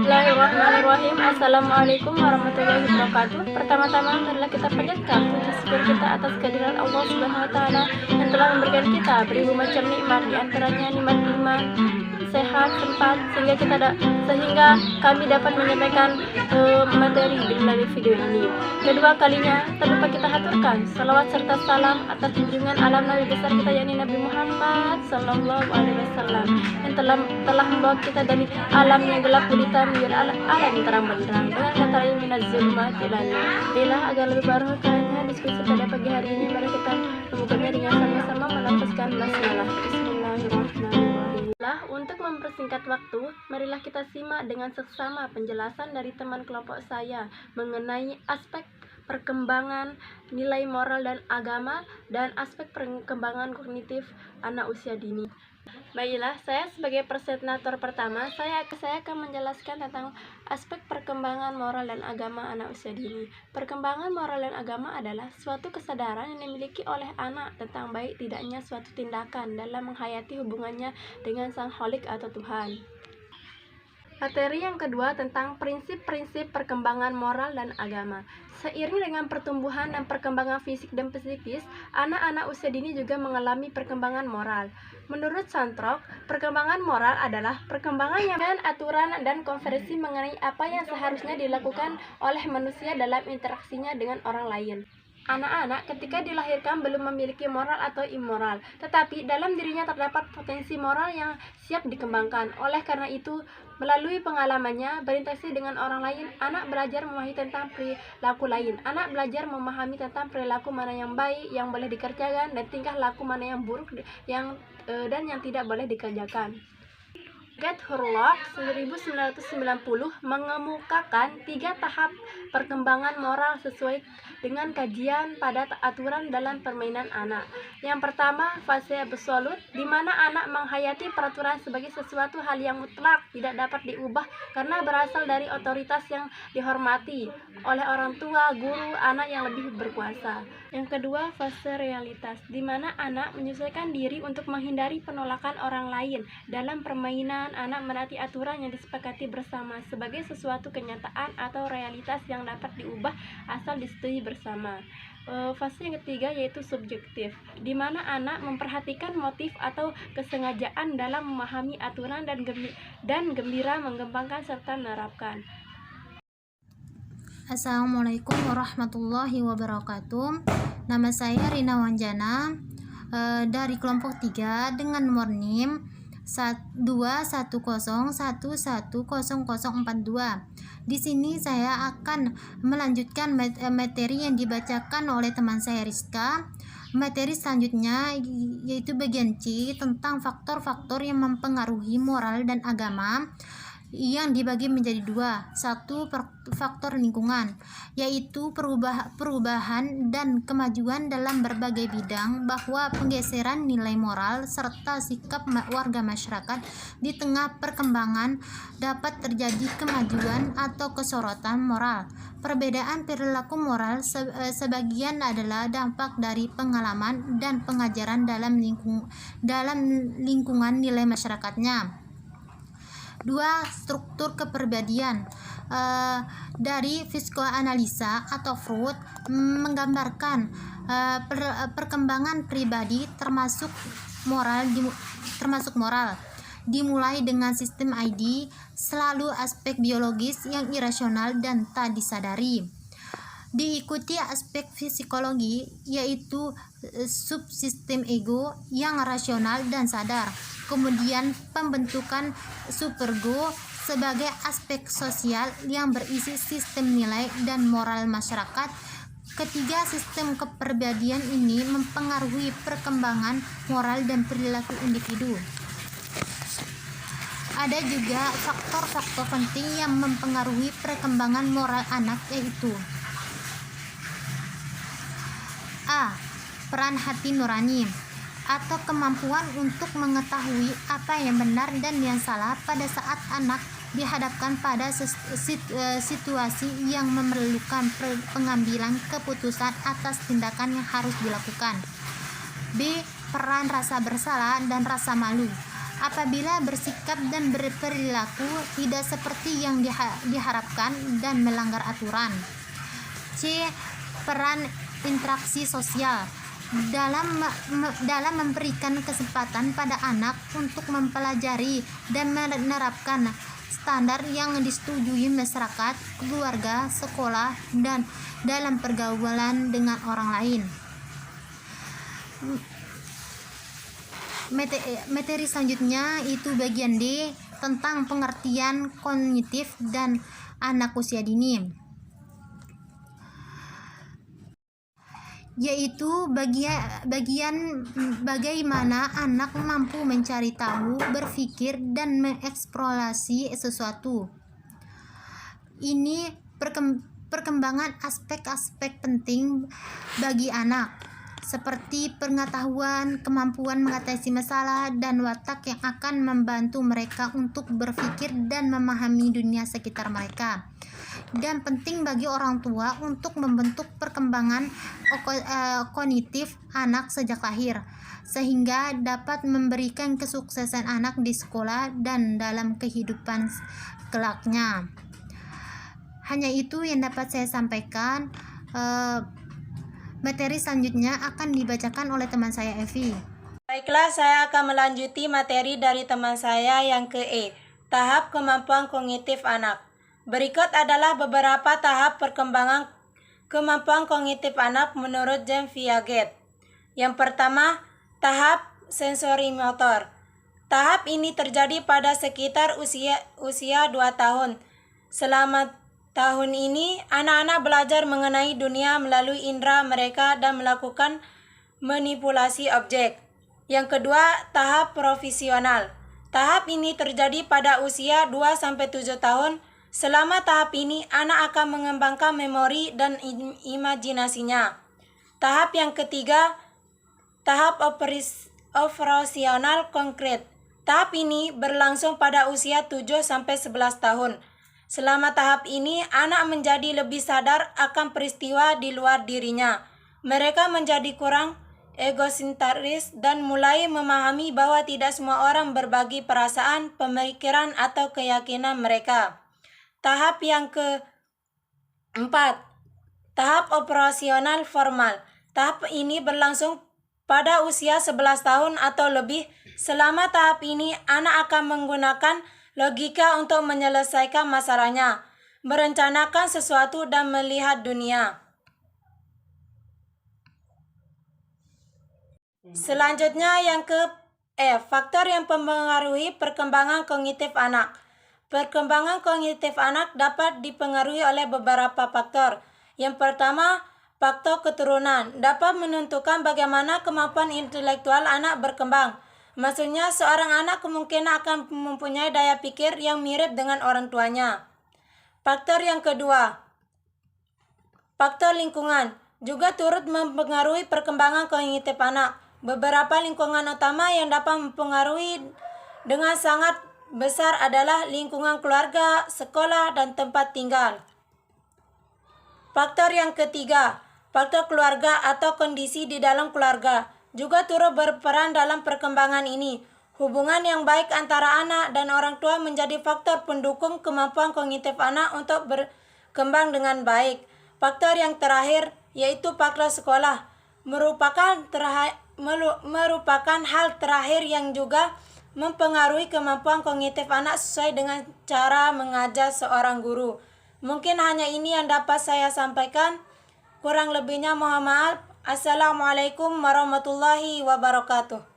Bismillahirrahmanirrahim. Assalamualaikum warahmatullahi wabarakatuh. Pertama-tama marilah kita panjatkan puji syukur kita atas kehadiran Allah Subhanahu wa taala yang telah memberikan kita beribu macam nikmat, di antaranya nikmat iman, sehat, sempat, sehingga kami dapat menyampaikan materi melalui video ini. Kedua kalinya, tak lupa kita haturkan salawat serta salam atas junjungan alam Nabi besar kita, yakni Nabi Muhammad Sallallahu Alaihi Wasallam, yang telah membawa kita dari alam yang gelap gulita menjadi alam yang terang benderang dengan kata minaz zulumati ilan nur. Bila agar lebih barokahnya diskusi pada pagi hari ini, mari kita membukanya dengan sama-sama melafazkan basmalah. Bismillahirrahmanirrahim. Untuk mempersingkat waktu, marilah kita simak dengan seksama penjelasan dari teman kelompok saya mengenai aspek perkembangan nilai moral dan agama dan aspek perkembangan kognitif anak usia dini. Baiklah, saya sebagai presentator pertama, saya akan menjelaskan tentang aspek perkembangan moral dan agama anak usia dini. Perkembangan moral dan agama adalah suatu kesadaran yang dimiliki oleh anak tentang baik tidaknya suatu tindakan dalam menghayati hubungannya dengan Sang Khalik atau Tuhan. Materi yang kedua tentang prinsip-prinsip perkembangan moral dan agama. Seiring dengan pertumbuhan dan perkembangan fisik dan psikis, anak-anak usia dini juga mengalami perkembangan moral. Menurut Santrok, perkembangan moral adalah perkembangan yang dengan aturan dan konversi mengenai apa yang seharusnya dilakukan oleh manusia dalam interaksinya dengan orang lain. Anak-anak ketika dilahirkan belum memiliki moral atau immoral, tetapi dalam dirinya terdapat potensi moral yang siap dikembangkan. Oleh karena itu, melalui pengalamannya berinteraksi dengan orang lain, anak belajar memahami tentang perilaku lain. Anak belajar memahami tentang perilaku mana yang baik, yang boleh dikerjakan, dan tingkah laku mana yang buruk dan yang tidak boleh dikerjakan. Gethurlock 1990 mengemukakan 3 tahap perkembangan moral sesuai dengan kajian pada aturan dalam permainan anak. Yang pertama, fase absolut, di mana anak menghayati peraturan sebagai sesuatu hal yang mutlak, tidak dapat diubah karena berasal dari otoritas yang dihormati oleh orang tua, guru, anak yang lebih berkuasa. Yang kedua, fase realitas, di mana anak menyesuaikan diri untuk menghindari penolakan orang lain. Dalam permainan, anak menaati aturan yang disepakati bersama sebagai sesuatu kenyataan atau realitas yang dapat diubah asal disetujui bersama. Fase yang ketiga yaitu subjektif, di mana anak memperhatikan motif atau kesengajaan dalam memahami aturan dan gembira mengembangkan serta menerapkan. Assalamualaikum warahmatullahi wabarakatuh. Nama saya Rina Wanjana dari kelompok 3 dengan nomor NIM 210110042. Di sini saya akan melanjutkan materi yang dibacakan oleh teman saya Rizka. Materi selanjutnya yaitu bagian C tentang faktor-faktor yang mempengaruhi moral dan agama, yang dibagi menjadi 2. 1. Faktor lingkungan, yaitu perubahan dan kemajuan dalam berbagai bidang, bahwa penggeseran nilai moral serta sikap warga masyarakat di tengah perkembangan dapat terjadi kemajuan atau kesorotan moral. Perbedaan perilaku moral sebagian adalah dampak dari pengalaman dan pengajaran dalam lingkungan nilai masyarakatnya. 2. Struktur kepribadian. Dari psikoanalisa atau Freud menggambarkan perkembangan pribadi termasuk moral, dimulai dengan sistem ID, selalu aspek biologis yang irasional dan tak disadari. Diikuti aspek psikologi, yaitu subsistem ego yang rasional dan sadar. Kemudian pembentukan superego sebagai aspek sosial yang berisi sistem nilai dan moral masyarakat. Ketiga sistem kepribadian ini mempengaruhi perkembangan moral dan perilaku individu. Ada juga faktor-faktor penting yang mempengaruhi perkembangan moral anak, yaitu A. Peran hati nurani atau kemampuan untuk mengetahui apa yang benar dan yang salah pada saat anak dihadapkan pada situasi yang memerlukan pengambilan keputusan atas tindakan yang harus dilakukan. B. Peran rasa bersalah dan rasa malu apabila bersikap dan berperilaku tidak seperti yang diharapkan dan melanggar aturan. C. Peran interaksi sosial dalam memberikan kesempatan pada anak untuk mempelajari dan menerapkan standar yang disetujui masyarakat, keluarga, sekolah, dan dalam pergaulan dengan orang lain. Materi selanjutnya itu bagian D tentang pengertian kognitif dan anak usia dini, yaitu bagian bagaimana anak mampu mencari tahu, berpikir, dan mengeksplorasi sesuatu. Ini perkembangan aspek-aspek penting bagi anak, seperti pengetahuan, kemampuan mengatasi masalah, dan watak yang akan membantu mereka untuk berpikir dan memahami dunia sekitar mereka. Dan penting bagi orang tua untuk membentuk perkembangan kognitif anak sejak lahir, sehingga dapat memberikan kesuksesan anak di sekolah dan dalam kehidupan kelaknya. Hanya itu yang dapat saya sampaikan. Materi selanjutnya akan dibacakan oleh teman saya, Evi. Baiklah, saya akan melanjuti materi dari teman saya yang ke E, tahap kemampuan kognitif anak. Berikut adalah beberapa tahap perkembangan kemampuan kognitif anak menurut James Piaget. Yang pertama, tahap sensori motor. Tahap ini terjadi pada sekitar usia 2 tahun. Selama tahun ini, anak-anak belajar mengenai dunia melalui indera mereka dan melakukan manipulasi objek. Yang kedua, tahap profesional. Tahap ini terjadi pada usia 2-7 tahun. Selama tahap ini, anak akan mengembangkan memori dan imajinasinya. Tahap yang ketiga, tahap operasional konkret. Tahap ini berlangsung pada usia 7-11 tahun. Selama tahap ini, anak menjadi lebih sadar akan peristiwa di luar dirinya. Mereka menjadi kurang egosentris dan mulai memahami bahwa tidak semua orang berbagi perasaan, pemikiran, atau keyakinan mereka. Tahap yang keempat, tahap operasional formal. Tahap ini berlangsung pada usia 11 tahun atau lebih. Selama tahap ini, anak akan menggunakan logika untuk menyelesaikan masalahnya, merencanakan sesuatu, dan melihat dunia. Selanjutnya yang ke F, faktor yang mempengaruhi perkembangan kognitif anak. Perkembangan kognitif anak dapat dipengaruhi oleh beberapa faktor. Yang pertama, faktor keturunan dapat menentukan bagaimana kemampuan intelektual anak berkembang. Maksudnya, seorang anak kemungkinan akan mempunyai daya pikir yang mirip dengan orang tuanya. Faktor yang kedua, faktor lingkungan juga turut mempengaruhi perkembangan kognitif anak. Beberapa lingkungan utama yang dapat mempengaruhi dengan sangat besar adalah lingkungan keluarga, sekolah, dan tempat tinggal. Faktor yang ketiga, faktor keluarga atau kondisi di dalam keluarga juga turut berperan dalam perkembangan ini. Hubungan yang baik antara anak dan orang tua menjadi faktor pendukung kemampuan kognitif anak untuk berkembang dengan baik. Faktor yang terakhir yaitu faktor sekolah merupakan hal terakhir yang juga mempengaruhi kemampuan kognitif anak sesuai dengan cara mengajar seorang guru. Mungkin hanya ini yang dapat saya sampaikan. Kurang lebihnya mohon maaf. Assalamualaikum warahmatullahi wabarakatuh.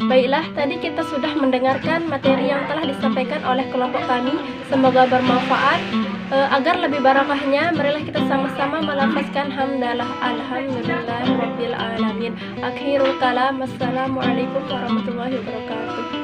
Baiklah, tadi kita sudah mendengarkan materi yang telah disampaikan oleh kelompok kami. Semoga bermanfaat. Agar lebih barakahnya, marilah kita sama-sama melafazkan hamdalah alhamdulillah rabbil alamin. Akhirul kalam. Assalamualaikum warahmatullahi wabarakatuh.